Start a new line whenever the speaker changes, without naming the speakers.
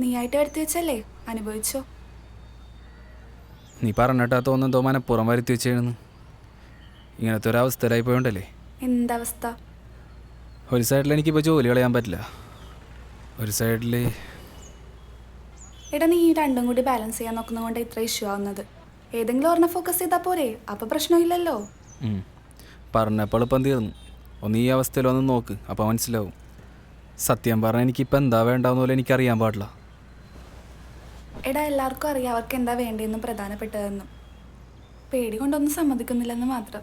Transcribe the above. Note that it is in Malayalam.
നീയായിട്ട് വരുത്തി വെച്ചല്ലേ, അനുഭവിച്ചോ.
നീ പറഞ്ഞിട്ടാ തോന്നുന്നതോ മനപ്പുറം വരുത്തി വെച്ചേന്ന്. ഇങ്ങനത്തെ ഒരു അവസ്ഥയിലായി പോയോണ്ടല്ലേ.
എന്തവസ്ഥ?
ഒരു സൈഡിൽ എനിക്കിപ്പോൾ ജോലി കളയാൻ പറ്റില്ല, ഒരു സൈഡിൽ
എടാ, നീ ഈ രണ്ടും കൂടി ബാലൻസ് ചെയ്യാൻ നോക്കുന്നതുകൊണ്ട് ഇത്ര ഇഷ്യൂ ആവുന്നത്. ഏതെങ്കിലും ഒരെണ്ണം ഫോക്കസ് ചെയ്താൽ പോരെ, അപ്പോൾ പ്രശ്നമില്ലല്ലോ.
പറഞ്ഞപ്പോൾ ഇപ്പം തീർന്നു. ഒന്ന് ഈ അവസ്ഥയിലൊന്ന് നോക്ക്, അപ്പോൾ മനസ്സിലാവും. സത്യം പറഞ്ഞാൽ എനിക്കിപ്പോൾ എന്താ വേണ്ടാവുന്ന പോലെ എനിക്കറിയാൻ പാടില്ല.
എടാ, എല്ലാവർക്കും അറിയാം അവർക്ക് എന്താ വേണ്ടതെന്നും പ്രധാനപ്പെട്ടതെന്നും. പേടി കൊണ്ടൊന്നും സമ്മതിക്കുന്നില്ലെന്ന് മാത്രം.